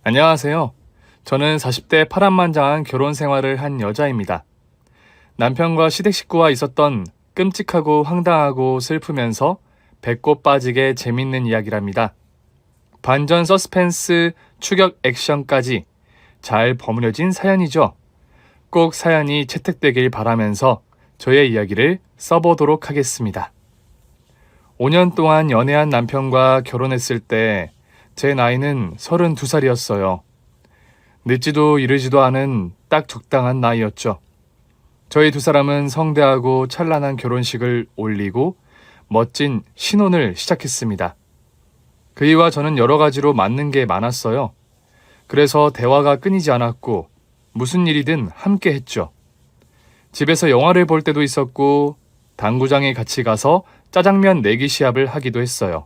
안녕하세요. 저는 40대 파란만장한 결혼 생활을 한 여자입니다. 남편과 시댁 식구와 있었던 끔찍하고 황당하고 슬프면서 배꼽 빠지게 재밌는 이야기랍니다. 반전 서스펜스, 추격 액션까지 잘 버무려진 사연이죠. 꼭 사연이 채택되길 바라면서 저의 이야기를 써보도록 하겠습니다. 5년 동안 연애한 남편과 결혼했을 때 제 나이는 32살이었어요. 늦지도 이르지도 않은 딱 적당한 나이였죠. 저희 두 사람은 성대하고 찬란한 결혼식을 올리고 멋진 신혼을 시작했습니다. 그이와 저는 여러 가지로 맞는 게 많았어요. 그래서 대화가 끊이지 않았고 무슨 일이든 함께 했죠. 집에서 영화를 볼 때도 있었고 당구장에 같이 가서 짜장면 내기 시합을 하기도 했어요.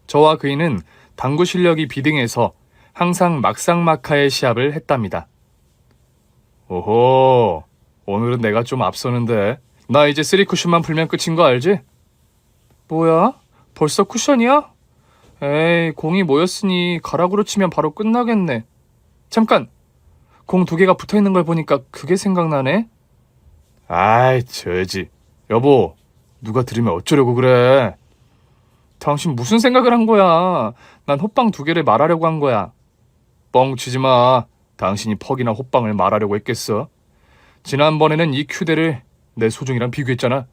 저와 그이는 당구 실력이 비등해서 항상 막상막하의 시합을 했답니다. 오호, 오늘은 내가 좀 앞서는데 나 이제 3쿠션만 풀면 끝인 거 알지? 뭐야? 벌써 쿠션이야? 에이, 공이 모였으니 가락으로 치면 바로 끝나겠네. 잠깐! 공 2개가 붙어있는 걸 보니까 그게 생각나네? 아이, 저지. 여보, 누가 들으면 어쩌려고 그래? 당신 무슨 생각을 한 거야? 난 호빵 2개를 말하려고 한 거야. 뻥치지 마. 당신이 퍽이나 호빵을 말하려고 했겠어? 지난번에는 이 큐대를 내 소중이랑 비교했잖아.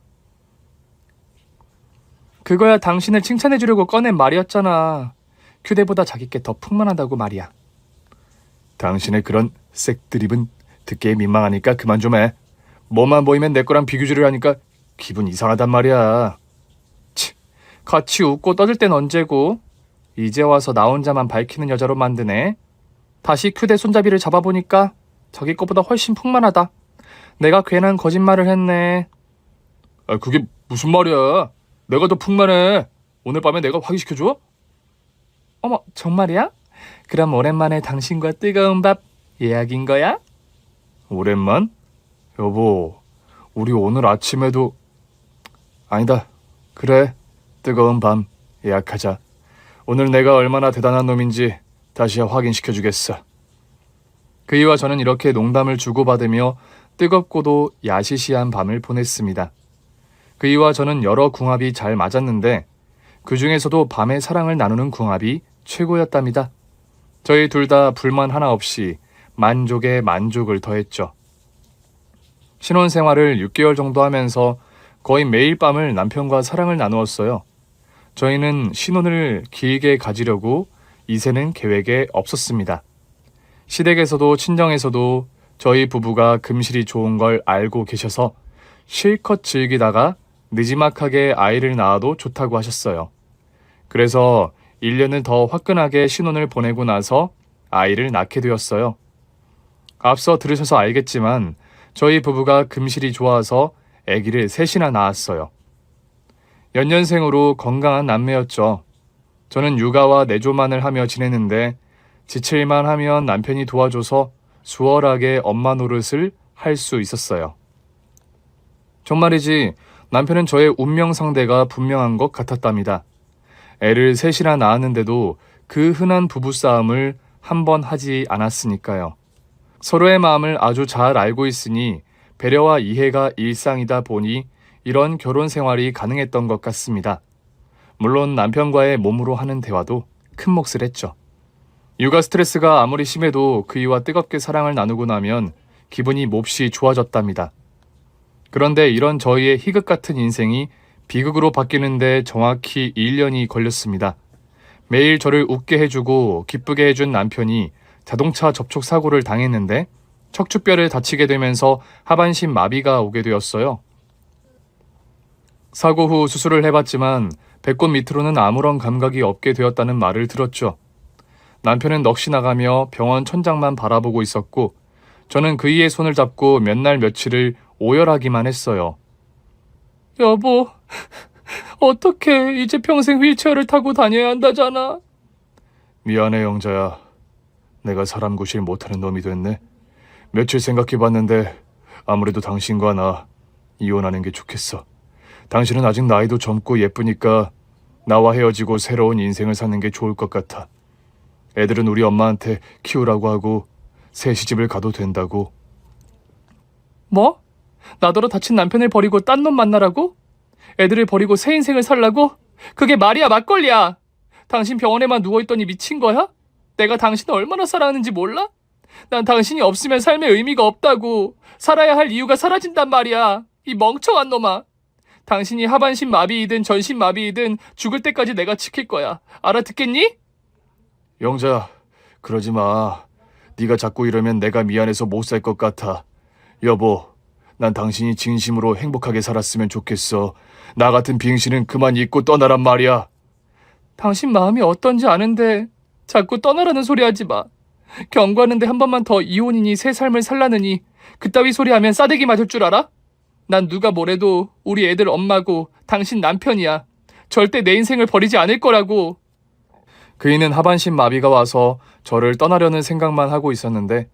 그거야 당신을 칭찬해주려고 꺼낸 말이었잖아. 큐대보다 자기 게 더 풍만하다고 말이야. 당신의 그런 색드립은 듣기에 민망하니까 그만 좀 해. 뭐만 보이면 내 거랑 비교를 하니까 기분 이상하단 말이야. 치, 같이 웃고 떠들 땐 언제고. 이제 와서 나 혼자만 밝히는 여자로 만드네. 다시 큐대 손잡이를 잡아보니까 자기 거보다 훨씬 풍만하다. 내가 괜한 거짓말을 했네. 아, 그게 무슨 말이야? 내가 더 풍만해. 오늘 밤에 내가 확인시켜줘? 어머, 정말이야? 그럼 오랜만에 당신과 뜨거운 밥 예약인 거야? 오랜만? 여보, 우리 오늘 아침에도... 아니다. 그래, 뜨거운 밤 예약하자. 오늘 내가 얼마나 대단한 놈인지 다시 확인시켜주겠어. 그이와 저는 이렇게 농담을 주고받으며 뜨겁고도 야시시한 밤을 보냈습니다. 그이와 저는 여러 궁합이 잘 맞았는데 그 중에서도 밤에 사랑을 나누는 궁합이 최고였답니다. 저희 둘 다 불만 하나 없이 만족에 만족을 더했죠. 신혼생활을 6개월 정도 하면서 거의 매일 밤을 남편과 사랑을 나누었어요. 저희는 신혼을 길게 가지려고 이새는 계획에 없었습니다. 시댁에서도 친정에서도 저희 부부가 금실이 좋은 걸 알고 계셔서 실컷 즐기다가 느지막하게 아이를 낳아도 좋다고 하셨어요. 그래서 1년을 더 화끈하게 신혼을 보내고 나서 아이를 낳게 되었어요. 앞서 들으셔서 알겠지만 저희 부부가 금실이 좋아서 아기를 3이나 낳았어요. 연년생으로 건강한 남매였죠. 저는 육아와 내조만을 하며 지내는데 지칠만 하면 남편이 도와줘서 수월하게 엄마 노릇을 할 수 있었어요. 정말이지 남편은 저의 운명 상대가 분명한 것 같았답니다. 애를 3이나 낳았는데도 그 흔한 부부싸움을 한 번 하지 않았으니까요. 서로의 마음을 아주 잘 알고 있으니 배려와 이해가 일상이다 보니 이런 결혼 생활이 가능했던 것 같습니다. 물론 남편과의 몸으로 하는 대화도 큰 몫을 했죠. 육아 스트레스가 아무리 심해도 그이와 뜨겁게 사랑을 나누고 나면 기분이 몹시 좋아졌답니다. 그런데 이런 저희의 희극 같은 인생이 비극으로 바뀌는데 정확히 1년이 걸렸습니다. 매일 저를 웃게 해주고 기쁘게 해준 남편이 자동차 접촉 사고를 당했는데 척추뼈를 다치게 되면서 하반신 마비가 오게 되었어요. 사고 후 수술을 해봤지만 배꼽 밑으로는 아무런 감각이 없게 되었다는 말을 들었죠. 남편은 넋이 나가며 병원 천장만 바라보고 있었고 저는 그이의 손을 잡고 몇 날 며칠을 오열하기만 했어요. 여보, 어떡해. 이제 평생 휠체어를 타고 다녀야 한다잖아. 미안해, 영자야. 내가 사람 구실 못하는 놈이 됐네. 며칠 생각해봤는데 아무래도 당신과 나 이혼하는 게 좋겠어. 당신은 아직 나이도 젊고 예쁘니까 나와 헤어지고 새로운 인생을 사는 게 좋을 것 같아. 애들은 우리 엄마한테 키우라고 하고 새 시집을 가도 된다고. 뭐? 나더러 다친 남편을 버리고 딴 놈 만나라고? 애들을 버리고 새 인생을 살라고? 그게 말이야 막걸리야. 당신 병원에만 누워있더니 미친 거야? 내가 당신을 얼마나 사랑하는지 몰라? 난 당신이 없으면 삶의 의미가 없다고. 살아야 할 이유가 사라진단 말이야. 이 멍청한 놈아. 당신이 하반신 마비이든 전신 마비이든 죽을 때까지 내가 지킬 거야. 알아듣겠니? 영자, 그러지 마. 네가 자꾸 이러면 내가 미안해서 못 살 것 같아. 여보, 난 당신이 진심으로 행복하게 살았으면 좋겠어. 나 같은 빙신은 그만 잊고 떠나란 말이야. 당신 마음이 어떤지 아는데 자꾸 떠나라는 소리 하지 마. 경고하는데 한 번만 더 이혼이니 새 삶을 살라느니 그따위 소리 하면 싸대기 맞을 줄 알아? 난 누가 뭐래도 우리 애들 엄마고 당신 남편이야. 절대 내 인생을 버리지 않을 거라고. 그이는 하반신 마비가 와서 저를 떠나려는 생각만 하고 있었는데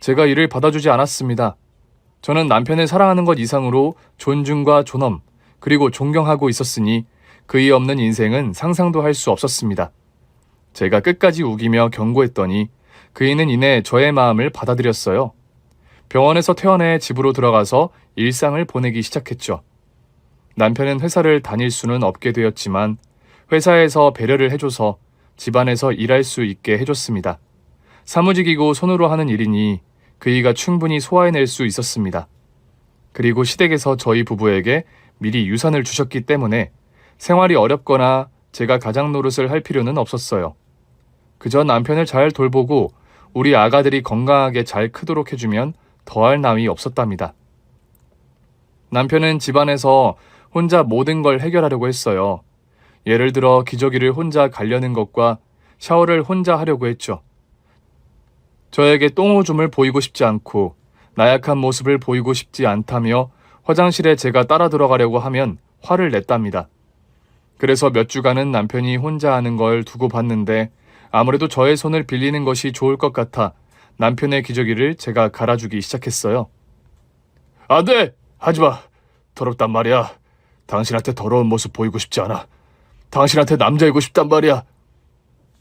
제가 이를 받아주지 않았습니다. 저는 남편을 사랑하는 것 이상으로 존중과 존엄 그리고 존경하고 있었으니 그이 없는 인생은 상상도 할 수 없었습니다. 제가 끝까지 우기며 경고했더니 그이는 이내 저의 마음을 받아들였어요. 병원에서 퇴원해 집으로 들어가서 일상을 보내기 시작했죠. 남편은 회사를 다닐 수는 없게 되었지만 회사에서 배려를 해줘서 집안에서 일할 수 있게 해줬습니다. 사무직이고 손으로 하는 일이니 그이가 충분히 소화해낼 수 있었습니다. 그리고 시댁에서 저희 부부에게 미리 유산을 주셨기 때문에 생활이 어렵거나 제가 가장 노릇을 할 필요는 없었어요. 그저 남편을 잘 돌보고 우리 아가들이 건강하게 잘 크도록 해주면 더할 나위 없었답니다. 남편은 집안에서 혼자 모든 걸 해결하려고 했어요. 예를 들어 기저귀를 혼자 갈려는 것과 샤워를 혼자 하려고 했죠. 저에게 똥오줌을 보이고 싶지 않고 나약한 모습을 보이고 싶지 않다며 화장실에 제가 따라 들어가려고 하면 화를 냈답니다. 그래서 몇 주간은 남편이 혼자 하는 걸 두고 봤는데 아무래도 저의 손을 빌리는 것이 좋을 것 같아 남편의 기저귀를 제가 갈아주기 시작했어요. 안 돼! 하지마! 더럽단 말이야. 당신한테 더러운 모습 보이고 싶지 않아. 당신한테 남자이고 싶단 말이야.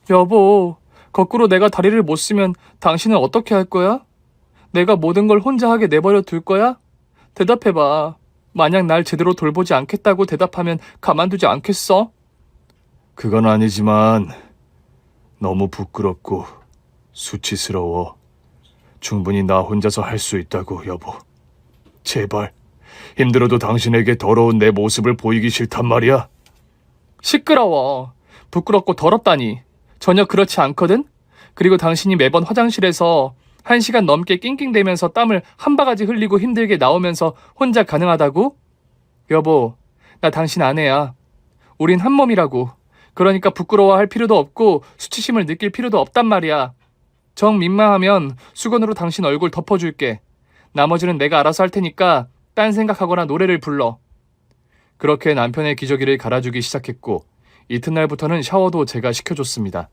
여보, 거꾸로 내가 다리를 못 쓰면 당신은 어떻게 할 거야? 내가 모든 걸 혼자 하게 내버려 둘 거야? 대답해봐. 만약 날 제대로 돌보지 않겠다고 대답하면 가만두지 않겠어? 그건 아니지만 너무 부끄럽고 수치스러워. 충분히 나 혼자서 할 수 있다고, 여보. 제발, 힘들어도 당신에게 더러운 내 모습을 보이기 싫단 말이야. 시끄러워. 부끄럽고 더럽다니. 전혀 그렇지 않거든? 그리고 당신이 매번 화장실에서 1시간 넘게 낑낑대면서 땀을 한 바가지 흘리고 힘들게 나오면서 혼자 가능하다고? 여보, 나 당신 아내야. 우린 한 몸이라고. 그러니까 부끄러워할 필요도 없고 수치심을 느낄 필요도 없단 말이야. 정 민망하면 수건으로 당신 얼굴 덮어줄게. 나머지는 내가 알아서 할 테니까 딴 생각하거나 노래를 불러. 그렇게 남편의 기저귀를 갈아주기 시작했고 이튿날부터는 샤워도 제가 시켜줬습니다.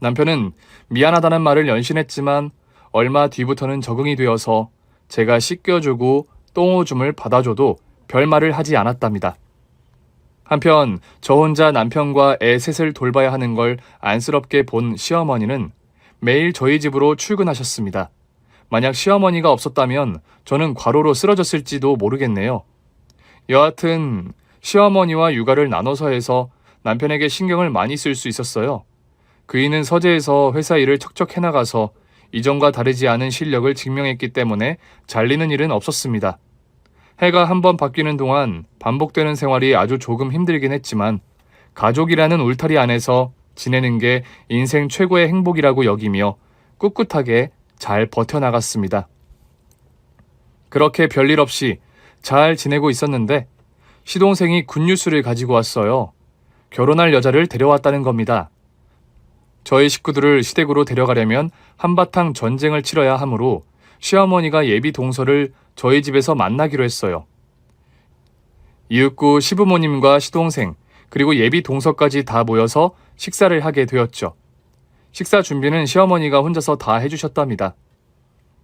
남편은 미안하다는 말을 연신했지만 얼마 뒤부터는 적응이 되어서 제가 씻겨주고 똥오줌을 받아줘도 별말을 하지 않았답니다. 한편 저 혼자 남편과 애 셋을 돌봐야 하는 걸 안쓰럽게 본 시어머니는 매일 저희 집으로 출근하셨습니다. 만약 시어머니가 없었다면 저는 과로로 쓰러졌을지도 모르겠네요. 여하튼 시어머니와 육아를 나눠서 해서 남편에게 신경을 많이 쓸 수 있었어요. 그이는 서재에서 회사 일을 척척 해나가서 이전과 다르지 않은 실력을 증명했기 때문에 잘리는 일은 없었습니다. 해가 한 번 바뀌는 동안 반복되는 생활이 아주 조금 힘들긴 했지만 가족이라는 울타리 안에서 지내는 게 인생 최고의 행복이라고 여기며 꿋꿋하게 잘 버텨나갔습니다. 그렇게 별일 없이 잘 지내고 있었는데 시동생이 굿뉴스를 가지고 왔어요. 결혼할 여자를 데려왔다는 겁니다. 저희 식구들을 시댁으로 데려가려면 한바탕 전쟁을 치러야 하므로 시어머니가 예비 동서를 저희 집에서 만나기로 했어요. 이윽고 시부모님과 시동생 그리고 예비 동서까지 다 모여서 식사를 하게 되었죠. 식사 준비는 시어머니가 혼자서 다 해주셨답니다.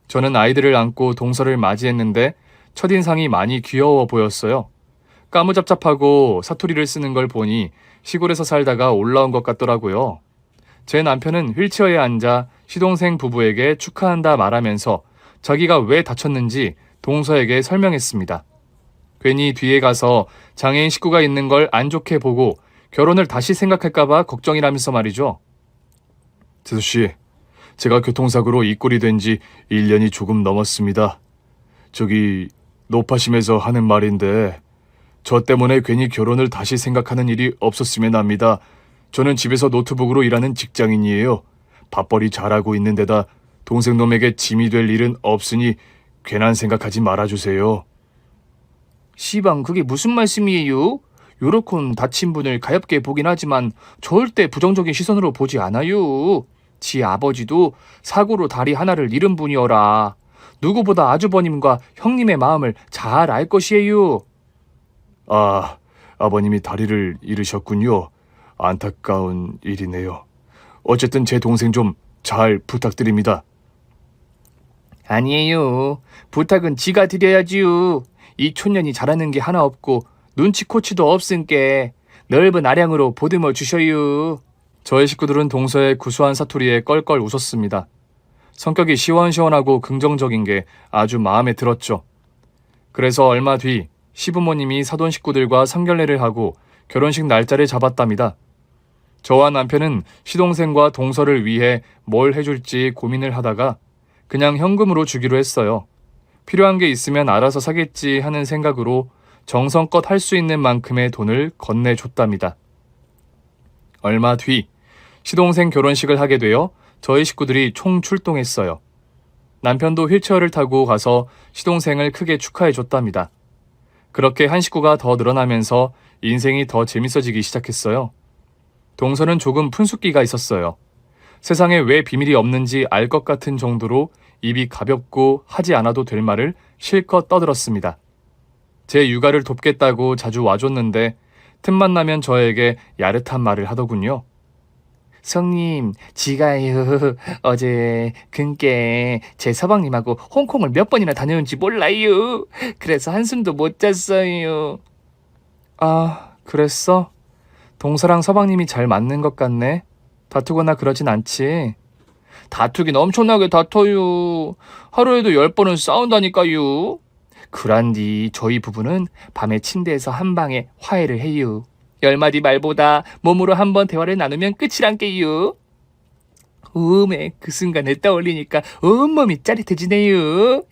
저는 아이들을 안고 동서를 맞이했는데 첫인상이 많이 귀여워 보였어요. 까무잡잡하고 사투리를 쓰는 걸 보니 시골에서 살다가 올라온 것 같더라고요. 제 남편은 휠체어에 앉아 시동생 부부에게 축하한다 말하면서 자기가 왜 다쳤는지 동서에게 설명했습니다. 괜히 뒤에 가서 장애인 식구가 있는 걸 안 좋게 보고 결혼을 다시 생각할까봐 걱정이라면서 말이죠. 재수씨, 제가 교통사고로 이 꼴이 된 지 1년이 조금 넘었습니다. 저기 노파심에서 하는 말인데 저 때문에 괜히 결혼을 다시 생각하는 일이 없었으면 합니다. 저는 집에서 노트북으로 일하는 직장인이에요. 밥벌이 잘하고 있는 데다 동생 놈에게 짐이 될 일은 없으니 괜한 생각하지 말아주세요. 시방 그게 무슨 말씀이에요? 요렇군 다친 분을 가엾게 보긴 하지만 절대 부정적인 시선으로 보지 않아요. 지 아버지도 사고로 다리 하나를 잃은 분이어라. 누구보다 아주버님과 형님의 마음을 잘 알 것이에요. 아, 아버님이 다리를 잃으셨군요. 안타까운 일이네요. 어쨌든 제 동생 좀 잘 부탁드립니다. 아니에요. 부탁은 지가 드려야지요. 이 촌년이 잘하는 게 하나 없고 눈치코치도 없은께 넓은 아량으로 보듬어 주셔요. 저의 식구들은 동서의 구수한 사투리에 껄껄 웃었습니다. 성격이 시원시원하고 긍정적인 게 아주 마음에 들었죠. 그래서 얼마 뒤 시부모님이 사돈 식구들과 상견례를 하고 결혼식 날짜를 잡았답니다. 저와 남편은 시동생과 동서를 위해 뭘 해줄지 고민을 하다가 그냥 현금으로 주기로 했어요. 필요한 게 있으면 알아서 사겠지 하는 생각으로 정성껏 할 수 있는 만큼의 돈을 건네줬답니다. 얼마 뒤 시동생 결혼식을 하게 되어 저희 식구들이 총 출동했어요. 남편도 휠체어를 타고 가서 시동생을 크게 축하해줬답니다. 그렇게 한 식구가 더 늘어나면서 인생이 더 재밌어지기 시작했어요. 동서는 조금 푼숫기가 있었어요. 세상에 왜 비밀이 없는지 알 것 같은 정도로 입이 가볍고 하지 않아도 될 말을 실컷 떠들었습니다. 제 육아를 돕겠다고 자주 와줬는데 틈만 나면 저에게 야릇한 말을 하더군요. 성님, 지가요 어제 근께 제 서방님하고 홍콩을 몇 번이나 다녀온지 몰라요. 그래서 한숨도 못 잤어요. 아, 그랬어? 동서랑 서방님이 잘 맞는 것 같네. 다투거나 그러진 않지. 다투긴 엄청나게 다퉈요. 하루에도 10번은 싸운다니까요. 그란디 저희 부부는 밤에 침대에서 한 방에 화해를 해요. 10마디 말보다 몸으로 한번 대화를 나누면 끝이란게요. 음에 그 순간을 떠올리니까 온몸이 짜릿해지네요.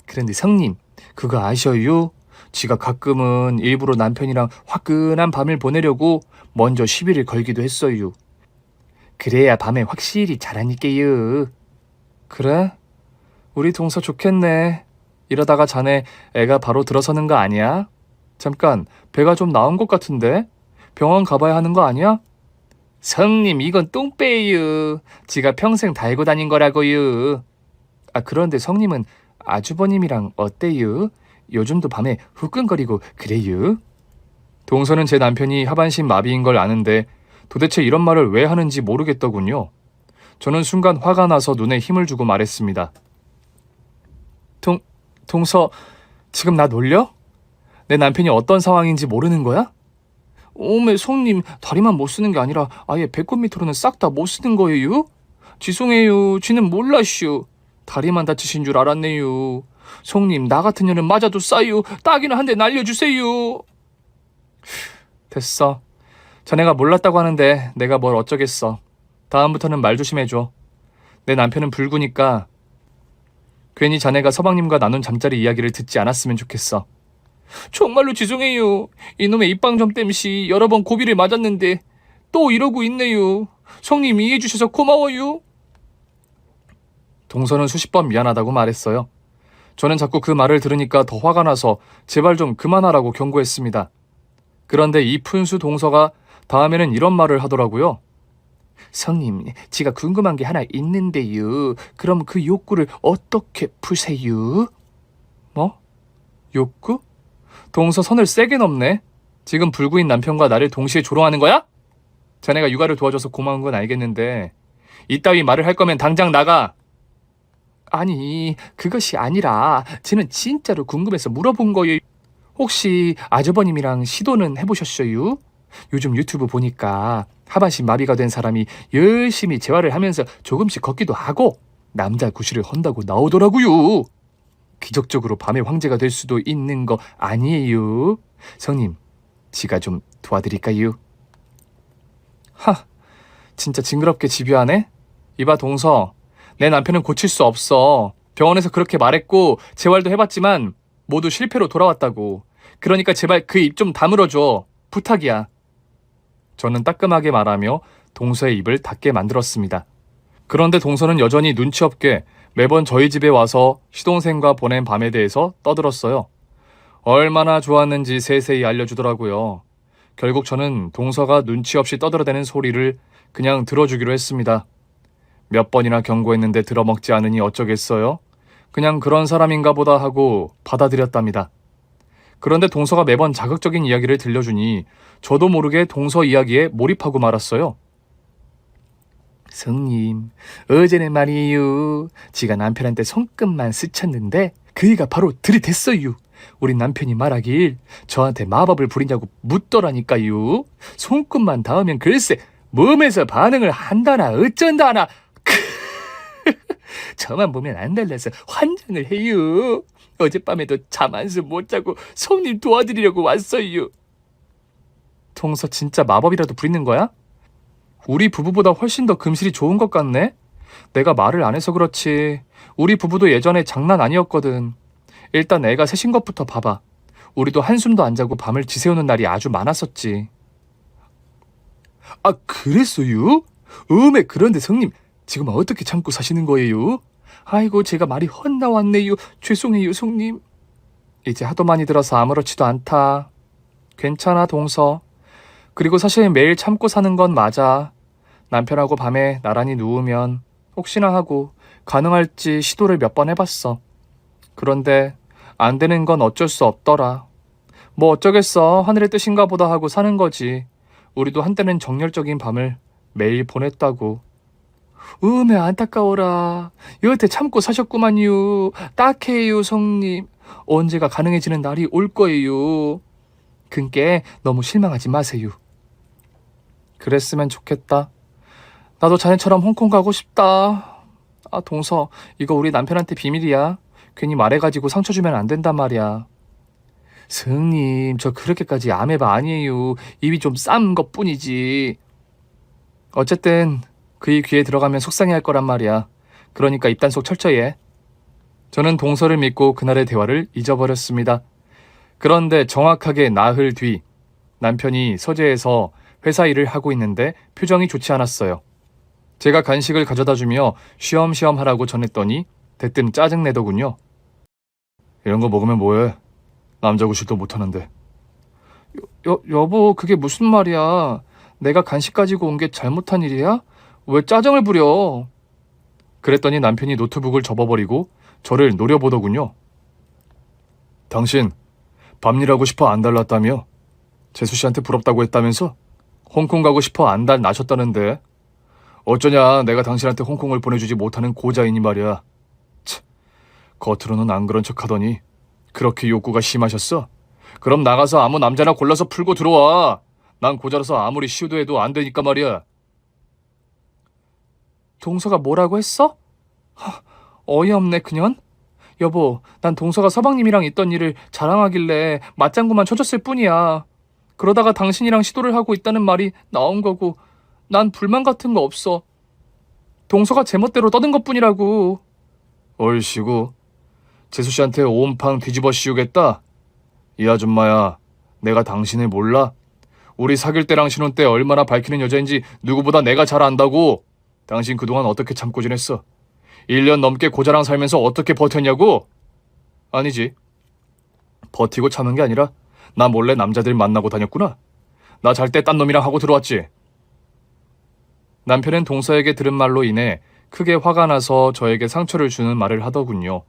그런데 성님, 그거 아셔요? 지가 가끔은 일부러 남편이랑 화끈한 밤을 보내려고 먼저 시비를 걸기도 했어요. 그래야 밤에 확실히 잘하니까요. 그래? 우리 동서 좋겠네. 이러다가 자네 애가 바로 들어서는 거 아니야? 잠깐, 배가 좀 나온 것 같은데? 병원 가봐야 하는 거 아니야? 성님, 이건 똥배예요. 지가 평생 달고 다닌 거라고요. 아, 그런데 성님은 아주버님이랑 어때요? 요즘도 밤에 후끈거리고 그래요? 동서는 제 남편이 하반신 마비인 걸 아는데 도대체 이런 말을 왜 하는지 모르겠더군요. 저는 순간 화가 나서 눈에 힘을 주고 말했습니다. 동서, 지금 나 놀려? 내 남편이 어떤 상황인지 모르는 거야? 오메, 성님, 다리만 못 쓰는 게 아니라 아예 배꼽 밑으로는 싹 다 못 쓰는 거예요? 죄송해요. 쥐는 몰라쇼. 다리만 다치신 줄 알았네요. 성님, 나 같은 년은 맞아도 싸요. 딱이나 한 대 날려주세요. 됐어. 자네가 몰랐다고 하는데 내가 뭘 어쩌겠어. 다음부터는 말 조심해줘. 내 남편은 불구니까 괜히 자네가 서방님과 나눈 잠자리 이야기를 듣지 않았으면 좋겠어. 정말로 죄송해요. 이놈의 입방정 땜시 여러 번 고비를 맞았는데 또 이러고 있네요. 성님 이해해 주셔서 고마워요. 동서는 수십 번 미안하다고 말했어요. 저는 자꾸 그 말을 들으니까 더 화가 나서 제발 좀 그만하라고 경고했습니다. 그런데 이 푼수 동서가 다음에는 이런 말을 하더라고요. 성님, 지가 궁금한 게 하나 있는데요. 그럼 그 욕구를 어떻게 푸세요? 뭐? 욕구? 동서 선을 세게 넘네. 지금 불구인 남편과 나를 동시에 조롱하는 거야? 자네가 육아를 도와줘서 고마운 건 알겠는데 이따위 말을 할 거면 당장 나가. 아니, 그것이 아니라 쟤는 진짜로 궁금해서 물어본 거예요. 혹시 아주버님이랑 시도는 해보셨어요? 요즘 유튜브 보니까 하반신 마비가 된 사람이 열심히 재활을 하면서 조금씩 걷기도 하고 남자 구실을 헌다고 나오더라고요. 기적적으로 밤의 황제가 될 수도 있는 거 아니에요. 성님, 지가 좀 도와드릴까요? 하, 진짜 징그럽게 집요하네. 이봐 동서, 내 남편은 고칠 수 없어. 병원에서 그렇게 말했고 재활도 해봤지만 모두 실패로 돌아왔다고. 그러니까 제발 그 입 좀 다물어줘. 부탁이야. 저는 따끔하게 말하며 동서의 입을 닫게 만들었습니다. 그런데 동서는 여전히 눈치 없게 매번 저희 집에 와서 시동생과 보낸 밤에 대해서 떠들었어요. 얼마나 좋았는지 세세히 알려주더라고요. 결국 저는 동서가 눈치 없이 떠들어대는 소리를 그냥 들어주기로 했습니다. 몇 번이나 경고했는데 들어먹지 않으니 어쩌겠어요? 그냥 그런 사람인가 보다 하고 받아들였답니다. 그런데 동서가 매번 자극적인 이야기를 들려주니 저도 모르게 동서 이야기에 몰입하고 말았어요. 성님, 어제는 말이에요. 지가 남편한테 손끝만 스쳤는데 그이가 바로 들이댔어요. 우리 남편이 말하길 저한테 마법을 부리냐고 묻더라니까요. 손끝만 닿으면 글쎄 몸에서 반응을 한다나 어쩐다나. 저만 보면 안 달라서 환장을 해요. 어젯밤에도 잠 한숨 못 자고 손님 도와드리려고 왔어요. 동서 진짜 마법이라도 부리는 거야? 우리 부부보다 훨씬 더 금실이 좋은 것 같네? 내가 말을 안 해서 그렇지. 우리 부부도 예전에 장난 아니었거든. 일단 애가 셋인 것부터 봐봐. 우리도 한숨도 안 자고 밤을 지새우는 날이 아주 많았었지. 아, 그랬어요? 그런데 성님, 지금 어떻게 참고 사시는 거예요? 아이고, 제가 말이 헛나왔네요. 죄송해요, 성님. 이제 하도 많이 들어서 아무렇지도 않다. 괜찮아, 동서. 그리고 사실 매일 참고 사는 건 맞아. 남편하고 밤에 나란히 누우면 혹시나 하고 가능할지 시도를 몇 번 해봤어. 그런데 안 되는 건 어쩔 수 없더라. 뭐 어쩌겠어. 하늘의 뜻인가 보다 하고 사는 거지. 우리도 한때는 정열적인 밤을 매일 보냈다고. 안타까워라. 여태 참고 사셨구만요. 딱해요, 성님. 언제가 가능해지는 날이 올 거예요. 그께 너무 실망하지 마세요. 그랬으면 좋겠다. 나도 자네처럼 홍콩 가고 싶다. 아, 동서, 이거 우리 남편한테 비밀이야. 괜히 말해가지고 상처 주면 안 된단 말이야. 성님, 저 그렇게까지 아메바 아니에요. 입이 좀 싼 것뿐이지. 어쨌든 그의 귀에 들어가면 속상해할 거란 말이야. 그러니까 입단속 철저히 해. 저는 동서를 믿고 그날의 대화를 잊어버렸습니다. 그런데 정확하게 나흘 뒤 남편이 서재에서 회사 일을 하고 있는데 표정이 좋지 않았어요. 제가 간식을 가져다주며 쉬엄쉬엄 하라고 전했더니 대뜸 짜증내더군요. 이런 거 먹으면 뭐해? 남자 구실도 못하는데. 여보, 그게 무슨 말이야? 내가 간식 가지고 온 게 잘못한 일이야? 왜 짜증을 부려? 그랬더니 남편이 노트북을 접어버리고 저를 노려보더군요. 당신 밤 일하고 싶어 안 달랐다며? 재수 씨한테 부럽다고 했다면서? 홍콩 가고 싶어 안달 나셨다는데. 어쩌냐, 내가 당신한테 홍콩을 보내주지 못하는 고자이니 말이야. 치, 겉으로는 안 그런 척하더니 그렇게 욕구가 심하셨어? 그럼 나가서 아무 남자나 골라서 풀고 들어와. 난 고자라서 아무리 시도해도 안 되니까 말이야. 동서가 뭐라고 했어? 어이없네, 그년. 여보, 난 동서가 서방님이랑 있던 일을 자랑하길래 맞장구만 쳐줬을 뿐이야. 그러다가 당신이랑 시도를 하고 있다는 말이 나온 거고 난 불만 같은 거 없어. 동서가 제멋대로 떠든 것뿐이라고. 얼씨구, 재수 씨한테 온팡 뒤집어 씌우겠다. 이 아줌마야, 내가 당신을 몰라? 우리 사귈 때랑 신혼 때 얼마나 밝히는 여자인지 누구보다 내가 잘 안다고. 당신 그동안 어떻게 참고 지냈어? 1년 넘게 고자랑 살면서 어떻게 버텼냐고? 아니지. 버티고 참은 게 아니라 나 몰래 남자들 만나고 다녔구나. 나 잘 때 딴 놈이랑 하고 들어왔지. 남편은 동서에게 들은 말로 인해 크게 화가 나서 저에게 상처를 주는 말을 하더군요.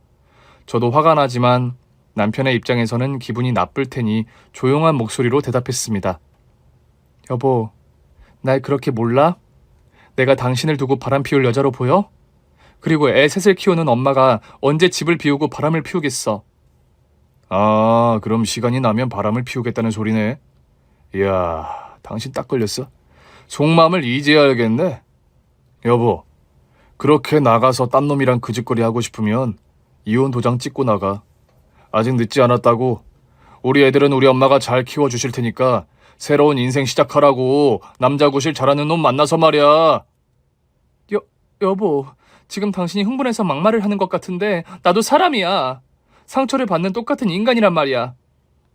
저도 화가 나지만 남편의 입장에서는 기분이 나쁠 테니 조용한 목소리로 대답했습니다. 여보, 날 그렇게 몰라? 내가 당신을 두고 바람 피울 여자로 보여? 그리고 애 셋을 키우는 엄마가 언제 집을 비우고 바람을 피우겠어? 아, 그럼 시간이 나면 바람을 피우겠다는 소리네. 이야, 당신 딱 걸렸어. 속마음을 이제야 알겠네. 여보, 그렇게 나가서 딴 놈이랑 그 짓거리 하고 싶으면 이혼 도장 찍고 나가. 아직 늦지 않았다고. 우리 애들은 우리 엄마가 잘 키워주실 테니까 새로운 인생 시작하라고. 남자 구실 잘하는 놈 만나서 말이야. 여보, 지금 당신이 흥분해서 막말을 하는 것 같은데 나도 사람이야. 상처를 받는 똑같은 인간이란 말이야.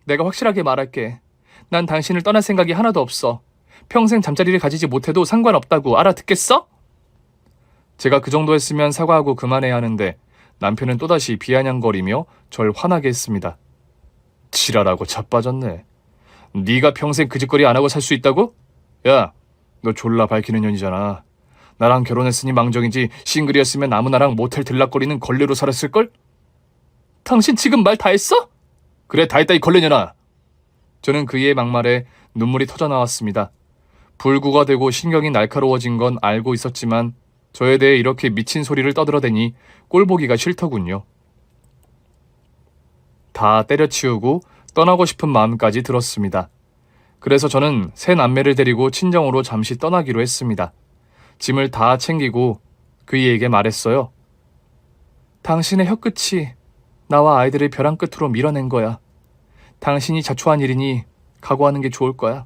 내가 확실하게 말할게. 난 당신을 떠날 생각이 하나도 없어. 평생 잠자리를 가지지 못해도 상관없다고 알아듣겠어? 제가 그 정도 했으면 사과하고 그만해야 하는데 남편은 또다시 비아냥거리며 절 화나게 했습니다. 지랄하고 자빠졌네. 네가 평생 그 짓거리 안 하고 살 수 있다고? 야, 너 졸라 밝히는 년이잖아. 나랑 결혼했으니 망정이지 싱글이었으면 아무 나랑 모텔 들락거리는 걸레로 살았을걸? 당신 지금 말 다 했어? 그래, 다 했다 이 걸레년아. 저는 그의 막말에 눈물이 터져나왔습니다. 불구가 되고 신경이 날카로워진 건 알고 있었지만 저에 대해 이렇게 미친 소리를 떠들어대니 꼴보기가 싫더군요. 다 때려치우고 떠나고 싶은 마음까지 들었습니다. 그래서 저는 새 남매를 데리고 친정으로 잠시 떠나기로 했습니다. 짐을 다 챙기고 그이에게 말했어요. 당신의 혀끝이 나와 아이들을 벼랑 끝으로 밀어낸 거야. 당신이 자초한 일이니 각오하는 게 좋을 거야.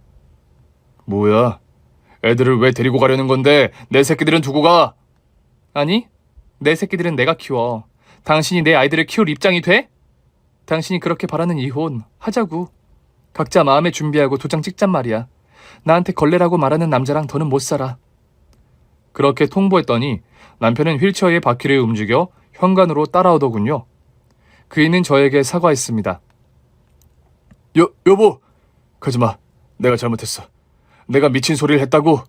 뭐야? 애들을 왜 데리고 가려는 건데 내 새끼들은 두고 가? 아니, 내 새끼들은 내가 키워. 당신이 내 아이들을 키울 입장이 돼? 당신이 그렇게 바라는 이혼 하자고. 각자 마음에 준비하고 도장 찍잔 말이야. 나한테 걸레라고 말하는 남자랑 더는 못 살아. 그렇게 통보했더니 남편은 휠체어의 바퀴를 움직여 현관으로 따라오더군요. 그이는 저에게 사과했습니다. 여보, 가지마. 내가 잘못했어. 내가 미친 소리를 했다고.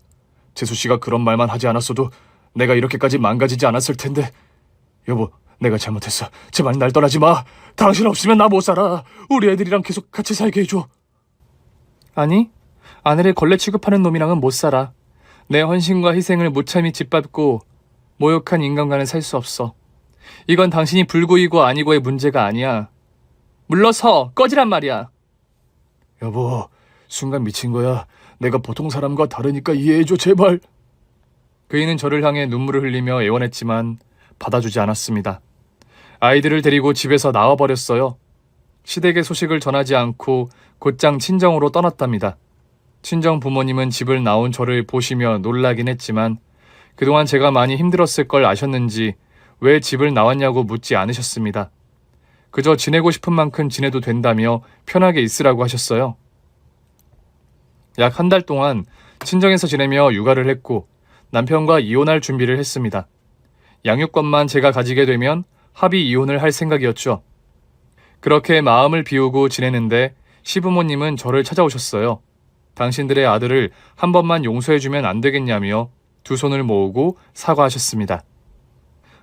재수씨가 그런 말만 하지 않았어도 내가 이렇게까지 망가지지 않았을 텐데. 여보, 내가 잘못했어. 제발 날 떠나지 마. 당신 없으면 나 못 살아. 우리 애들이랑 계속 같이 살게 해줘. 아니, 아내를 걸레 취급하는 놈이랑은 못 살아. 내 헌신과 희생을 무참히 짓밟고 모욕한 인간과는 살 수 없어. 이건 당신이 불구이고 아니고의 문제가 아니야. 물러서 꺼지란 말이야. 여보, 순간 미친 거야. 내가 보통 사람과 다르니까 이해해줘, 제발. 그이는 저를 향해 눈물을 흘리며 애원했지만 받아주지 않았습니다. 아이들을 데리고 집에서 나와버렸어요. 시댁의 소식을 전하지 않고 곧장 친정으로 떠났답니다. 친정 부모님은 집을 나온 저를 보시며 놀라긴 했지만 그동안 제가 많이 힘들었을 걸 아셨는지 왜 집을 나왔냐고 묻지 않으셨습니다. 그저 지내고 싶은 만큼 지내도 된다며 편하게 있으라고 하셨어요. 약 한 달 동안 친정에서 지내며 육아를 했고 남편과 이혼할 준비를 했습니다. 양육권만 제가 가지게 되면 합의 이혼을 할 생각이었죠. 그렇게 마음을 비우고 지내는데 시부모님은 저를 찾아오셨어요. 당신들의 아들을 한 번만 용서해주면 안 되겠냐며 두 손을 모으고 사과하셨습니다.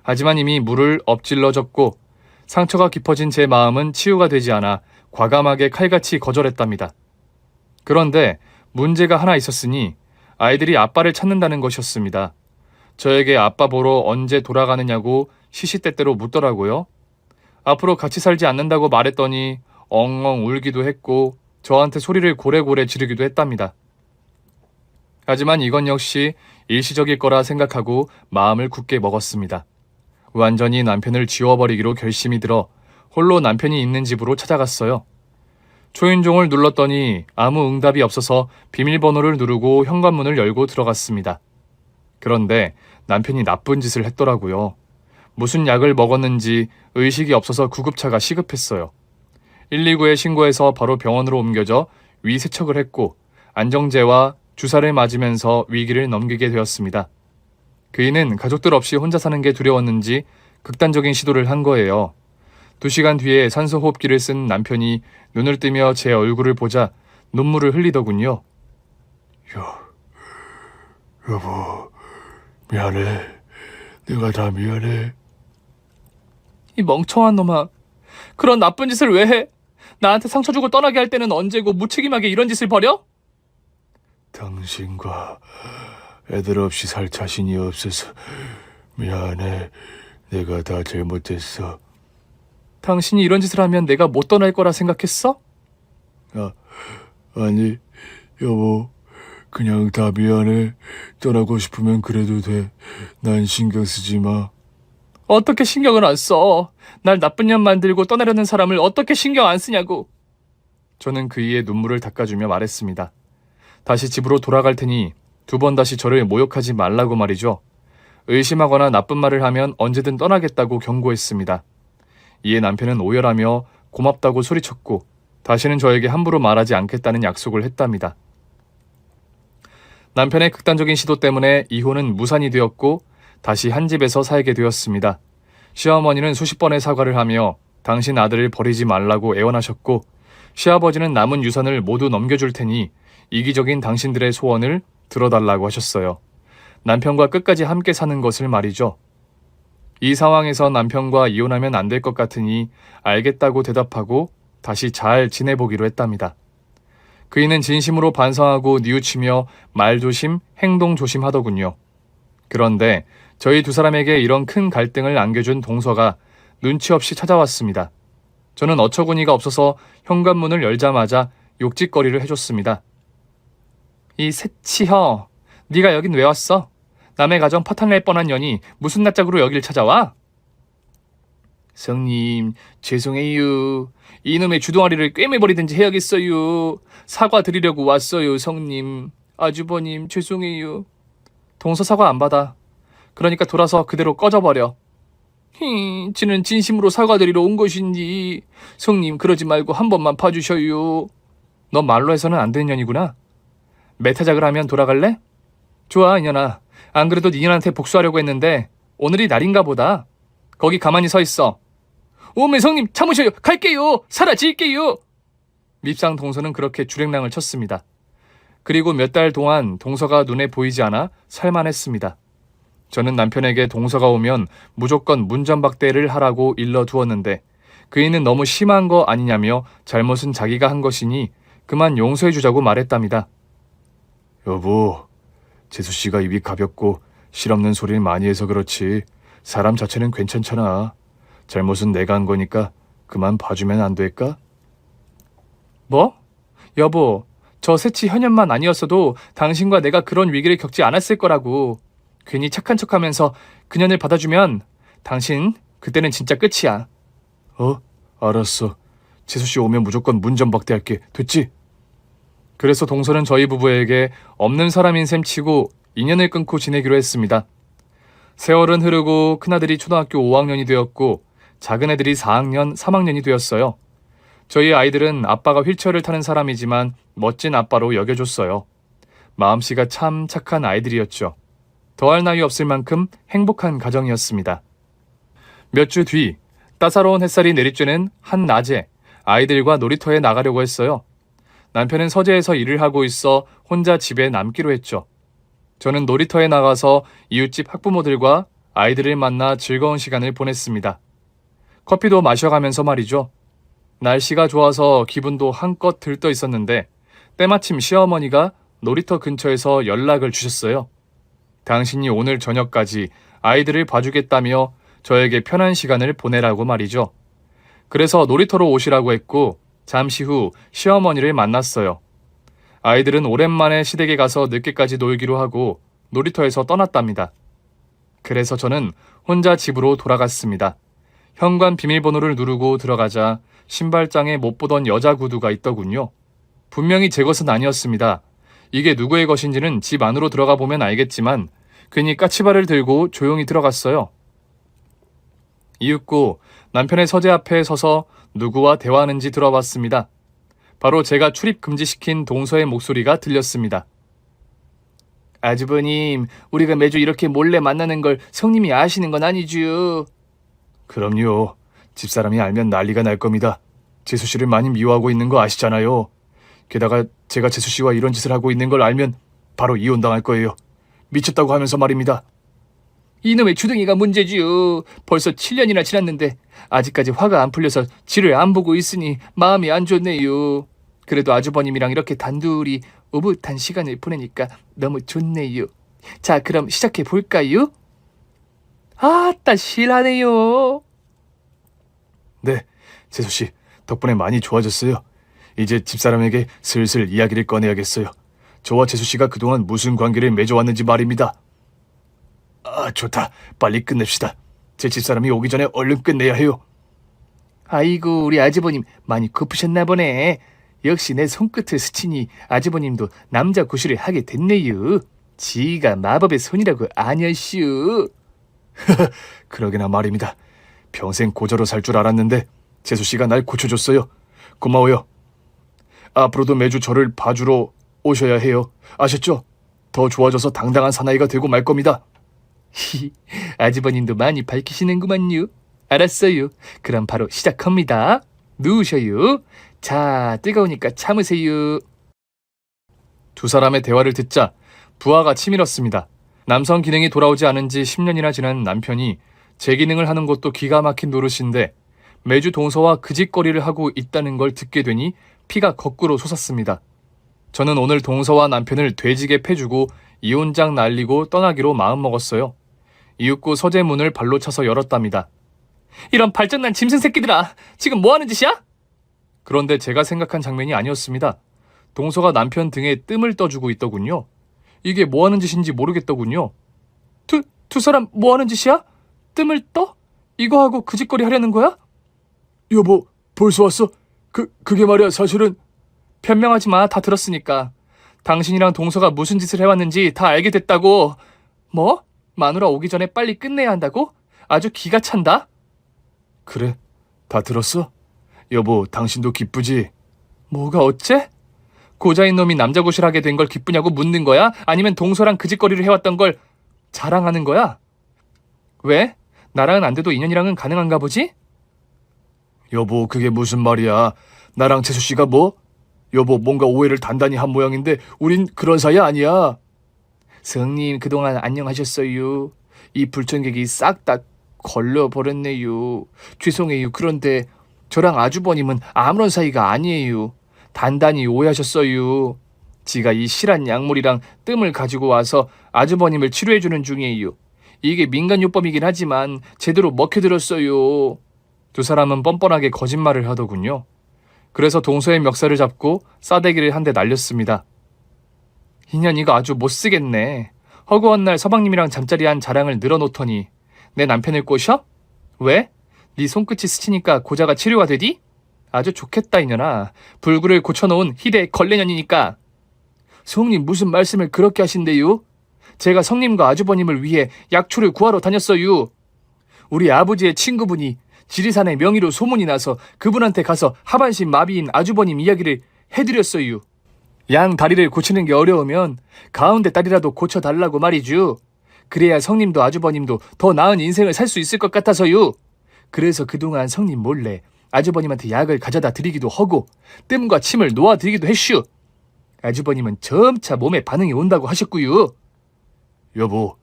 하지만 이미 물을 엎질러 졌고 상처가 깊어진 제 마음은 치유가 되지 않아 과감하게 칼같이 거절했답니다. 그런데 문제가 하나 있었으니 아이들이 아빠를 찾는다는 것이었습니다. 저에게 아빠 보러 언제 돌아가느냐고 시시때때로 묻더라고요. 앞으로 같이 살지 않는다고 말했더니 엉엉 울기도 했고 저한테 소리를 고래고래 지르기도 했답니다. 하지만 이건 역시 일시적일 거라 생각하고 마음을 굳게 먹었습니다. 완전히 남편을 지워버리기로 결심이 들어 홀로 남편이 있는 집으로 찾아갔어요. 초인종을 눌렀더니 아무 응답이 없어서 비밀번호를 누르고 현관문을 열고 들어갔습니다. 그런데 남편이 나쁜 짓을 했더라고요. 무슨 약을 먹었는지 의식이 없어서 구급차가 시급했어요. 119에 신고해서 바로 병원으로 옮겨져 위 세척을 했고 안정제와 주사를 맞으면서 위기를 넘기게 되었습니다. 그이는 가족들 없이 혼자 사는 게 두려웠는지 극단적인 시도를 한 거예요. 2시간 뒤에 산소호흡기를 쓴 남편이 눈을 뜨며 제 얼굴을 보자 눈물을 흘리더군요. 여보, 미안해. 내가 다 미안해. 이 멍청한 놈아. 그런 나쁜 짓을 왜 해? 나한테 상처 주고 떠나게 할 때는 언제고 무책임하게 이런 짓을 벌여? 당신과 애들 없이 살 자신이 없어서 미안해. 내가 다 잘못했어. 당신이 이런 짓을 하면 내가 못 떠날 거라 생각했어? 아니, 여보. 그냥 다 미안해. 떠나고 싶으면 그래도 돼. 난 신경 쓰지 마. 어떻게 신경을 안 써? 날 나쁜 년 만들고 떠나려는 사람을 어떻게 신경 안 쓰냐고. 저는 그이의 눈물을 닦아주며 말했습니다. 다시 집으로 돌아갈 테니 두 번 다시 저를 모욕하지 말라고 말이죠. 의심하거나 나쁜 말을 하면 언제든 떠나겠다고 경고했습니다. 이에 남편은 오열하며 고맙다고 소리쳤고 다시는 저에게 함부로 말하지 않겠다는 약속을 했답니다. 남편의 극단적인 시도 때문에 이혼은 무산이 되었고 다시 한 집에서 살게 되었습니다. 시어머니는 수십 번의 사과를 하며 당신 아들을 버리지 말라고 애원하셨고 시아버지는 남은 유산을 모두 넘겨줄 테니 이기적인 당신들의 소원을 들어달라고 하셨어요. 남편과 끝까지 함께 사는 것을 말이죠. 이 상황에서 남편과 이혼하면 안 될 것 같으니 알겠다고 대답하고 다시 잘 지내보기로 했답니다. 그이는 진심으로 반성하고 뉘우치며 말조심, 행동조심 하더군요. 그런데 저희 두 사람에게 이런 큰 갈등을 안겨준 동서가 눈치 없이 찾아왔습니다. 저는 어처구니가 없어서 현관문을 열자마자 욕짓거리를 해줬습니다. 이 새치혀, 네가 여긴 왜 왔어? 남의 가정 파탄낼 뻔한 년이 무슨 낯짝으로 여길 찾아와? 성님, 죄송해요. 이놈의 주둥아리를 꿰매버리든지 해야겠어요. 사과드리려고 왔어요, 성님. 아주버님, 죄송해요. 동서 사과 안 받아. 그러니까 돌아서 그대로 꺼져버려. 지는 진심으로 사과드리러 온 것인지. 성님, 그러지 말고 한 번만 봐주셔요. 너 말로 해서는 안 되는 년이구나. 매타작을 하면 돌아갈래? 좋아, 이년아. 안 그래도 니년한테 복수하려고 했는데 오늘이 날인가 보다. 거기 가만히 서 있어. 오메 성님, 참으셔요. 갈게요. 사라질게요. 밉상 동서는 그렇게 주랭랑을 쳤습니다. 그리고 몇 달 동안 동서가 눈에 보이지 않아 살만했습니다. 저는 남편에게 동서가 오면 무조건 문전박대를 하라고 일러두었는데 그이는 너무 심한 거 아니냐며 잘못은 자기가 한 것이니 그만 용서해주자고 말했답니다. 여보, 재수씨가 입이 가볍고 실없는 소리를 많이 해서 그렇지 사람 자체는 괜찮잖아. 잘못은 내가 한 거니까 그만 봐주면 안 될까? 뭐? 여보, 저 새치 현연만 아니었어도 당신과 내가 그런 위기를 겪지 않았을 거라고. 괜히 착한 척하면서 그년을 받아주면 당신 그때는 진짜 끝이야. 알았어. 재수씨 오면 무조건 문전박대할게. 됐지? 그래서 동서는 저희 부부에게 없는 사람인 셈 치고 인연을 끊고 지내기로 했습니다. 세월은 흐르고 큰아들이 초등학교 5학년이 되었고 작은 애들이 4학년, 3학년이 되었어요. 저희 아이들은 아빠가 휠체어를 타는 사람이지만 멋진 아빠로 여겨줬어요. 마음씨가 참 착한 아이들이었죠. 더할 나위 없을 만큼 행복한 가정이었습니다. 몇 주 뒤 따사로운 햇살이 내리쬐는 한낮에 아이들과 놀이터에 나가려고 했어요. 남편은 서재에서 일을 하고 있어 혼자 집에 남기로 했죠. 저는 놀이터에 나가서 이웃집 학부모들과 아이들을 만나 즐거운 시간을 보냈습니다. 커피도 마셔가면서 말이죠. 날씨가 좋아서 기분도 한껏 들떠 있었는데 때마침 시어머니가 놀이터 근처에서 연락을 주셨어요. 당신이 오늘 저녁까지 아이들을 봐주겠다며 저에게 편한 시간을 보내라고 말이죠. 그래서 놀이터로 오시라고 했고 잠시 후 시어머니를 만났어요. 아이들은 오랜만에 시댁에 가서 늦게까지 놀기로 하고 놀이터에서 떠났답니다. 그래서 저는 혼자 집으로 돌아갔습니다. 현관 비밀번호를 누르고 들어가자 신발장에 못 보던 여자 구두가 있더군요. 분명히 제 것은 아니었습니다. 이게 누구의 것인지는 집 안으로 들어가 보면 알겠지만 괜히 까치발을 들고 조용히 들어갔어요. 이윽고 남편의 서재 앞에 서서 누구와 대화하는지 들어봤습니다. 바로 제가 출입 금지시킨 동서의 목소리가 들렸습니다. 아주버님, 우리가 매주 이렇게 몰래 만나는 걸 성님이 아시는 건 아니죠? 그럼요. 집사람이 알면 난리가 날 겁니다. 재수씨를 많이 미워하고 있는 거 아시잖아요. 게다가 제가 재수씨와 이런 짓을 하고 있는 걸 알면 바로 이혼당할 거예요. 미쳤다고 하면서 말입니다. 이놈의 주둥이가 문제지요. 벌써 7년이나 지났는데 아직까지 화가 안 풀려서 지를 안 보고 있으니 마음이 안 좋네요. 그래도 아주버님이랑 이렇게 단둘이 오붓한 시간을 보내니까 너무 좋네요. 자, 그럼 시작해 볼까요? 아따, 실하네요. 네, 재수씨 덕분에 많이 좋아졌어요. 이제 집사람에게 슬슬 이야기를 꺼내야겠어요. 저와 재수 씨가 그동안 무슨 관계를 맺어왔는지 말입니다. 아, 좋다. 빨리 끝냅시다. 제 집사람이 오기 전에 얼른 끝내야 해요. 아이고, 우리 아주버님 많이 고프셨나 보네. 역시 내 손끝을 스치니 아주버님도 남자 구실을 하게 됐네요. 지가 마법의 손이라고 아냐슈. 그러게나 말입니다. 평생 고저로 살 줄 알았는데 재수 씨가 날 고쳐줬어요. 고마워요. 앞으로도 매주 저를 봐주러 오셔야 해요. 아셨죠? 더 좋아져서 당당한 사나이가 되고 말 겁니다. 아주버님도 많이 밝히시는구만요. 알았어요. 그럼 바로 시작합니다. 누우셔요. 자, 뜨거우니까 참으세요. 두 사람의 대화를 듣자 부하가 치밀었습니다. 남성 기능이 돌아오지 않은 지 10년이나 지난 남편이 제 기능을 하는 것도 기가 막힌 노릇인데 매주 동서와 그짓거리를 하고 있다는 걸 듣게 되니 피가 거꾸로 솟았습니다. 저는 오늘 동서와 남편을 돼지게 패주고 이혼장 날리고 떠나기로 마음먹었어요. 이윽고 서재 문을 발로 차서 열었답니다. 이런 발전난 짐승 새끼들아! 지금 뭐하는 짓이야? 그런데 제가 생각한 장면이 아니었습니다. 동서가 남편 등에 뜸을 떠주고 있더군요. 이게 뭐하는 짓인지 모르겠더군요. 두 사람 뭐하는 짓이야? 뜸을 떠? 이거 하고 그 짓거리 하려는 거야? 여보, 벌써 왔어? 그게 말이야, 사실은. 변명하지 마, 다 들었으니까. 당신이랑 동서가 무슨 짓을 해왔는지 다 알게 됐다고. 뭐? 마누라 오기 전에 빨리 끝내야 한다고? 아주 기가 찬다. 그래, 다 들었어? 여보, 당신도 기쁘지? 뭐가 어째? 고자인 놈이 남자 구실하게 된 걸 기쁘냐고 묻는 거야? 아니면 동서랑 그 짓거리를 해왔던 걸 자랑하는 거야? 왜? 나랑은 안 돼도 인연이랑은 가능한가 보지? 여보, 그게 무슨 말이야? 나랑 재수 씨가 뭐? 여보, 뭔가 오해를 단단히 한 모양인데 우린 그런 사이 아니야. 성님, 그동안 안녕하셨어요. 이 불청객이 싹 다 걸려버렸네요. 죄송해요. 그런데 저랑 아주버님은 아무런 사이가 아니에요. 단단히 오해하셨어요. 지가 이 실한 약물이랑 뜸을 가지고 와서 아주버님을 치료해주는 중이에요. 이게 민간요법이긴 하지만 제대로 먹혀들었어요. 두 사람은 뻔뻔하게 거짓말을 하더군요. 그래서 동서의 멱살을 잡고 싸대기를 한 대 날렸습니다. 인연이가 아주 못쓰겠네. 허구한 날 서방님이랑 잠자리한 자랑을 늘어놓더니 내 남편을 꼬셔? 왜? 네 손끝이 스치니까 고자가 치료가 되디? 아주 좋겠다 이년아. 불구를 고쳐놓은 희대 걸레년이니까. 성님, 무슨 말씀을 그렇게 하신대요? 제가 성님과 아주버님을 위해 약초를 구하러 다녔어요. 우리 아버지의 친구분이 지리산의 명의로 소문이 나서 그분한테 가서 하반신 마비인 아주버님 이야기를 해드렸어요. 양 다리를 고치는 게 어려우면 가운데 다리라도 고쳐달라고 말이죠. 그래야 성님도 아주버님도 더 나은 인생을 살 수 있을 것 같아서요. 그래서 그동안 성님 몰래 아주버님한테 약을 가져다 드리기도 하고 뜸과 침을 놓아드리기도 했슈. 아주버님은 점차 몸에 반응이 온다고 하셨고요. 여보,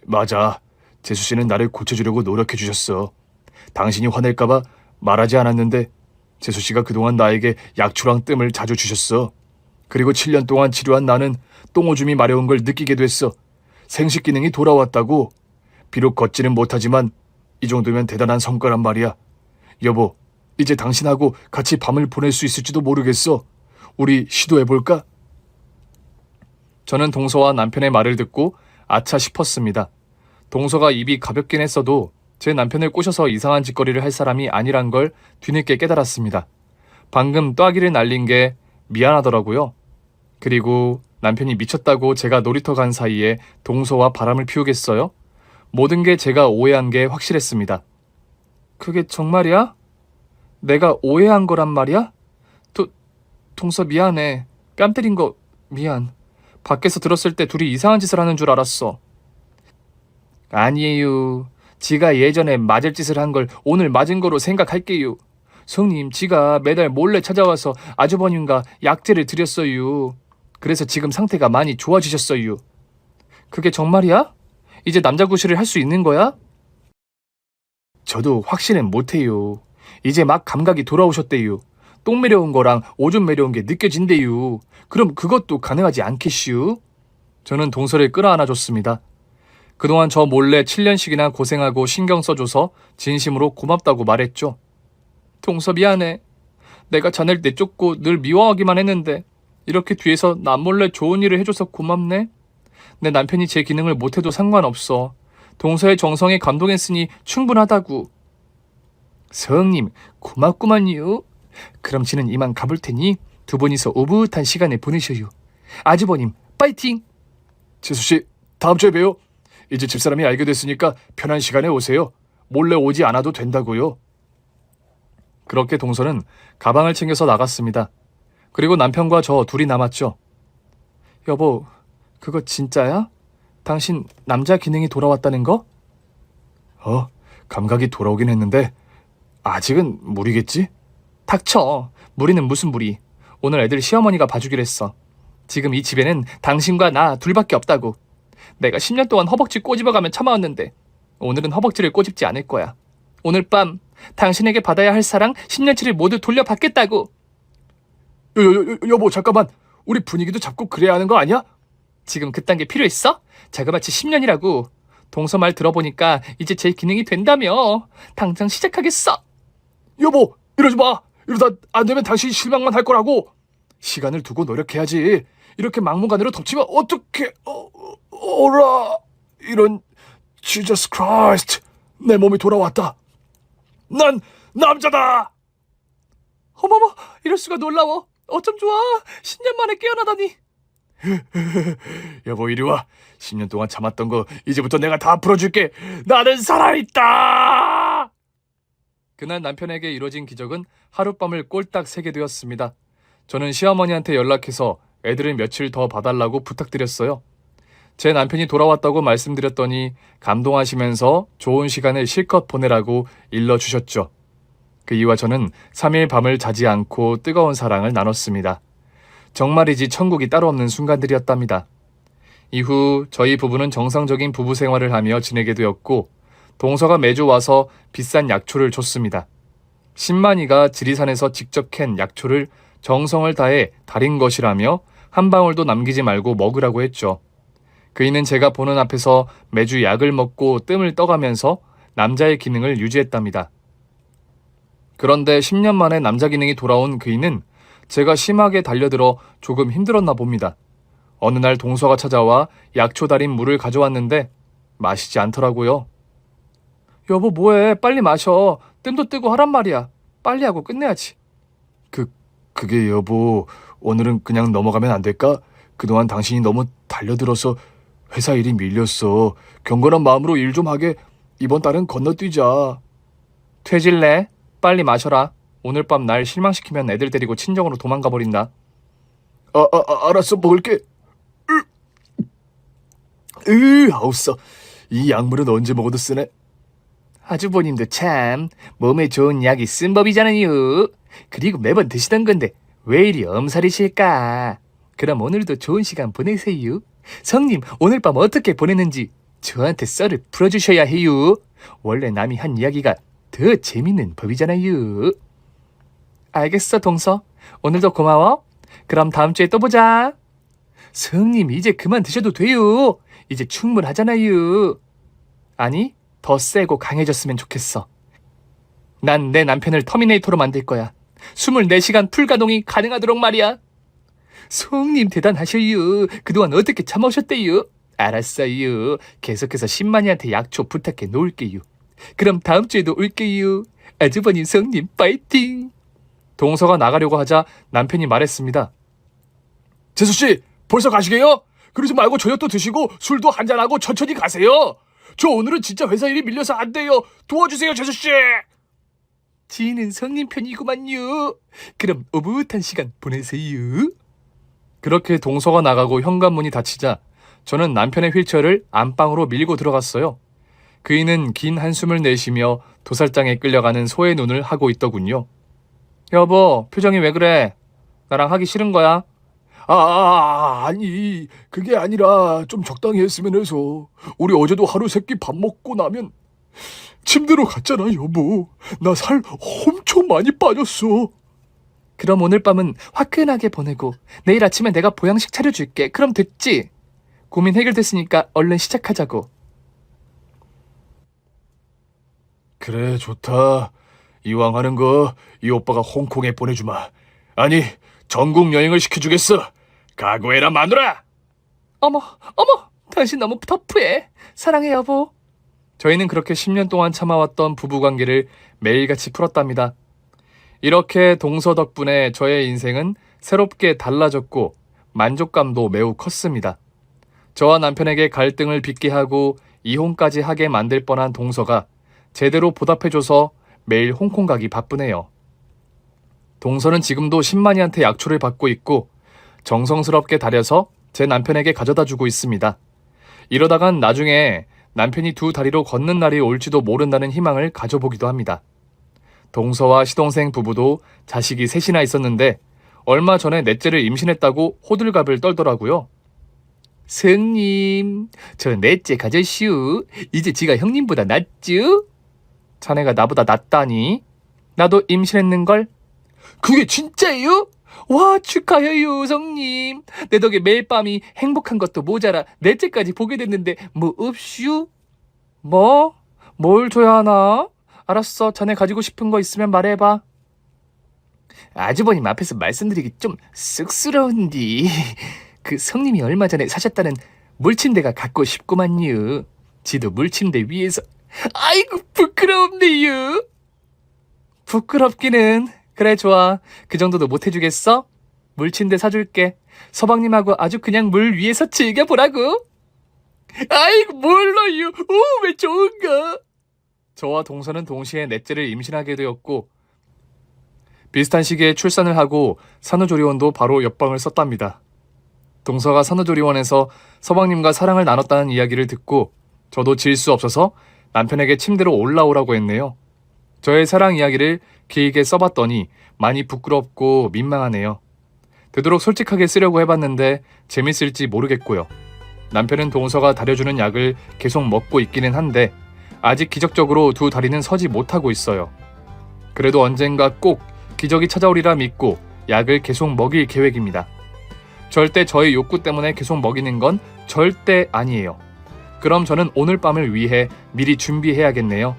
맞아. 재수 씨는 나를 고쳐주려고 노력해 주셨어. 당신이 화낼까봐 말하지 않았는데 재수 씨가 그동안 나에게 약초랑 뜸을 자주 주셨어. 그리고 7년 동안 치료한 나는 똥오줌이 마려운 걸 느끼게 됐어. 생식 기능이 돌아왔다고. 비록 걷지는 못하지만 이 정도면 대단한 성과란 말이야. 여보, 이제 당신하고 같이 밤을 보낼 수 있을지도 모르겠어. 우리 시도해볼까? 저는 동서와 남편의 말을 듣고 아차 싶었습니다. 동서가 입이 가볍긴 했어도 제 남편을 꼬셔서 이상한 짓거리를 할 사람이 아니란 걸 뒤늦게 깨달았습니다. 방금 ጧ기를 날린 게 미안하더라고요. 그리고 남편이 미쳤다고 제가 놀이터 간 사이에 동서와 바람을 피우겠어요? 모든 게 제가 오해한 게 확실했습니다. 그게 정말이야? 내가 오해한 거란 말이야? 동서 미안해. 뺨 때린 거 미안. 밖에서 들었을 때 둘이 이상한 짓을 하는 줄 알았어. 아니에요. 지가 예전에 맞을 짓을 한 걸 오늘 맞은 거로 생각할게요. 성님, 지가 매달 몰래 찾아와서 아주버님과 약재를 드렸어요. 그래서 지금 상태가 많이 좋아지셨어요. 그게 정말이야? 이제 남자 구실을 할 수 있는 거야? 저도 확신은 못해요. 이제 막 감각이 돌아오셨대요. 똥 매려운 거랑 오줌 매려운 게 느껴진대요. 그럼 그것도 가능하지 않겠슈? 저는 동서를 끌어안아줬습니다. 그동안 저 몰래 7년씩이나 고생하고 신경 써줘서 진심으로 고맙다고 말했죠. 동서 미안해. 내가 자넬 내쫓고 늘 미워하기만 했는데 이렇게 뒤에서 남몰래 좋은 일을 해줘서 고맙네. 내 남편이 제 기능을 못해도 상관없어. 동서의 정성에 감동했으니 충분하다고. 성님, 고맙구만요. 그럼 지는 이만 가볼 테니 두 분이서 오붓한 시간을 보내셔요. 아주버님, 파이팅! 재수씨, 다음 주에 봬요. 이제 집사람이 알게 됐으니까 편한 시간에 오세요. 몰래 오지 않아도 된다고요. 그렇게 동서는 가방을 챙겨서 나갔습니다. 그리고 남편과 저 둘이 남았죠. 여보, 그거 진짜야? 당신 남자 기능이 돌아왔다는 거? 감각이 돌아오긴 했는데 아직은 무리겠지? 닥쳐. 무리는 무슨 무리. 오늘 애들 시어머니가 봐주기로 했어. 지금 이 집에는 당신과 나 둘밖에 없다고. 내가 10년 동안 허벅지 꼬집어가면 참아왔는데 오늘은 허벅지를 꼬집지 않을 거야. 오늘 밤 당신에게 받아야 할 사랑 10년치를 모두 돌려받겠다고. 여보, 잠깐만. 우리 분위기도 잡고 그래야 하는 거 아니야? 지금 그딴 게 필요했어? 자그마치 10년이라고. 동서 말 들어보니까 이제 제 기능이 된다며. 당장 시작하겠어. 여보, 이러지 마. 이러다 안 되면 당신이 실망만 할 거라고. 시간을 두고 노력해야지. 이렇게 막무가내로 덮치면 어떡해. 어라. 이런. Jesus Christ. 내 몸이 돌아왔다. 난 남자다. 어머머, 이럴 수가 놀라워. 어쩜 좋아. 10년 만에 깨어나다니. 여보, 이리 와. 10년 동안 참았던 거 이제부터 내가 다 풀어줄게. 나는 살아있다. 그날 남편에게 이뤄진 기적은 하룻밤을 꼴딱 새게 되었습니다. 저는 시어머니한테 연락해서 애들을 며칠 더 봐달라고 부탁드렸어요. 제 남편이 돌아왔다고 말씀드렸더니 감동하시면서 좋은 시간을 실컷 보내라고 일러주셨죠. 그 이유와 저는 3일 밤을 자지 않고 뜨거운 사랑을 나눴습니다. 정말이지 천국이 따로 없는 순간들이었답니다. 이후 저희 부부는 정상적인 부부 생활을 하며 지내게 되었고 동서가 매주 와서 비싼 약초를 줬습니다. 신만이가 지리산에서 직접 캔 약초를 정성을 다해 달인 것이라며 한 방울도 남기지 말고 먹으라고 했죠. 그이는 제가 보는 앞에서 매주 약을 먹고 뜸을 떠가면서 남자의 기능을 유지했답니다. 그런데 10년 만에 남자 기능이 돌아온 그이는 제가 심하게 달려들어 조금 힘들었나 봅니다. 어느 날 동서가 찾아와 약초 달인 물을 가져왔는데 마시지 않더라고요. 여보, 뭐해? 빨리 마셔. 뜸도 뜨고 하란 말이야. 빨리 하고 끝내야지. 그게 여보, 오늘은 그냥 넘어가면 안 될까? 그동안 당신이 너무 달려들어서 회사 일이 밀렸어. 경건한 마음으로 일 좀 하게. 이번 달은 건너뛰자. 퇴질래? 빨리 마셔라. 오늘 밤 날 실망시키면 애들 데리고 친정으로 도망가 버린다. 알았어, 먹을게. 아우싸. 이 약물은 언제 먹어도 쓰네. 아주버님도 참 몸에 좋은 약이 쓴 법이잖아요. 그리고 매번 드시던 건데 왜 이리 엄살이실까? 그럼 오늘도 좋은 시간 보내세요. 성님, 오늘 밤 어떻게 보내는지 저한테 썰을 풀어주셔야 해요. 원래 남이 한 이야기가 더 재밌는 법이잖아요. 알겠어, 동서. 오늘도 고마워. 그럼 다음 주에 또 보자. 성님, 이제 그만 드셔도 돼요. 이제 충분하잖아요. 아니, 더 세고 강해졌으면 좋겠어. 난 내 남편을 터미네이터로 만들 거야. 24시간 풀가동이 가능하도록 말이야. 성님, 대단하셔요. 그동안 어떻게 참아오셨대요? 알았어요. 계속해서 신만이한테 약초 부탁해 놓을게요. 그럼 다음 주에도 올게요. 아주버님, 성님, 파이팅! 동서가 나가려고 하자 남편이 말했습니다. 재수씨, 벌써 가시게요? 그러지 말고 저녁도 드시고 술도 한잔하고 천천히 가세요. 저 오늘은 진짜 회사 일이 밀려서 안 돼요. 도와주세요, 재수씨. 지는 성님 편이구만요. 그럼 오붓한 시간 보내세요. 그렇게 동서가 나가고 현관문이 닫히자 저는 남편의 휠체어를 안방으로 밀고 들어갔어요. 그이는 긴 한숨을 내쉬며 도살장에 끌려가는 소의 눈을 하고 있더군요. 여보, 표정이 왜 그래? 나랑 하기 싫은 거야? 아니, 그게 아니라 좀 적당히 했으면 해서. 우리 어제도 하루 세끼 밥 먹고 나면 침대로 갔잖아, 여보. 나 살 엄청 많이 빠졌어. 그럼 오늘 밤은 화끈하게 보내고 내일 아침에 내가 보양식 차려줄게. 그럼 됐지? 고민 해결됐으니까 얼른 시작하자고. 그래, 좋다. 이왕 하는 거 이 오빠가 홍콩에 보내주마. 아니, 전국 여행을 시켜주겠어. 각오해라 마누라. 어머, 당신 너무 터프해. 사랑해 여보. 저희는 그렇게 10년 동안 참아왔던 부부관계를 매일같이 풀었답니다. 이렇게 동서 덕분에 저의 인생은 새롭게 달라졌고 만족감도 매우 컸습니다. 저와 남편에게 갈등을 빚게 하고 이혼까지 하게 만들 뻔한 동서가 제대로 보답해줘서 매일 홍콩 가기 바쁘네요. 동서는 지금도 신만이한테 약초를 받고 있고 정성스럽게 다려서 제 남편에게 가져다 주고 있습니다. 이러다간 나중에 남편이 두 다리로 걷는 날이 올지도 모른다는 희망을 가져보기도 합니다. 동서와 시동생 부부도 자식이 셋이나 있었는데 얼마 전에 넷째를 임신했다고 호들갑을 떨더라고요. 성님, 저 넷째 가졌슈. 이제 지가 형님보다 낫쥬? 자네가 나보다 낫다니? 나도 임신했는걸? 그게 진짜예요? 와, 축하해요 성님. 내 덕에 매일 밤이 행복한 것도 모자라 넷째까지 보게 됐는데 뭐 없슈? 뭐? 뭘 줘야 하나? 알았어, 자네 가지고 싶은 거 있으면 말해봐. 아주버님 앞에서 말씀드리기 좀 쑥스러운디 그 성님이 얼마 전에 사셨다는 물침대가 갖고 싶구만요. 지도 물침대 위에서. 아이고 부끄럽네요. 부끄럽기는. 그래 좋아. 그 정도도 못 해주겠어? 물침대 사줄게. 서방님하고 아주 그냥 물 위에서 즐겨보라고. 아이고 몰라요. 오, 왜 좋은가. 저와 동서는 동시에 넷째를 임신하게 되었고 비슷한 시기에 출산을 하고 산후조리원도 바로 옆방을 썼답니다. 동서가 산후조리원에서 서방님과 사랑을 나눴다는 이야기를 듣고 저도 질 수 없어서 남편에게 침대로 올라오라고 했네요. 저의 사랑 이야기를 길게 써봤더니 많이 부끄럽고 민망하네요. 되도록 솔직하게 쓰려고 해봤는데 재밌을지 모르겠고요. 남편은 동서가 다려주는 약을 계속 먹고 있기는 한데 아직 기적적으로 두 다리는 서지 못하고 있어요. 그래도 언젠가 꼭 기적이 찾아오리라 믿고 약을 계속 먹일 계획입니다. 절대 저의 욕구 때문에 계속 먹이는 건 절대 아니에요. 그럼 저는 오늘 밤을 위해 미리 준비해야겠네요.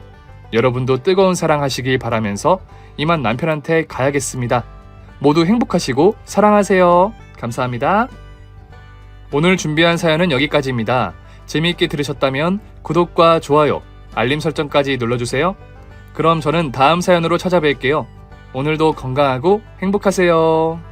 여러분도 뜨거운 사랑하시길 바라면서 이만 남편한테 가야겠습니다. 모두 행복하시고 사랑하세요. 감사합니다. 오늘 준비한 사연은 여기까지입니다. 재미있게 들으셨다면 구독과 좋아요, 알림 설정까지 눌러주세요. 그럼 저는 다음 사연으로 찾아뵐게요. 오늘도 건강하고 행복하세요.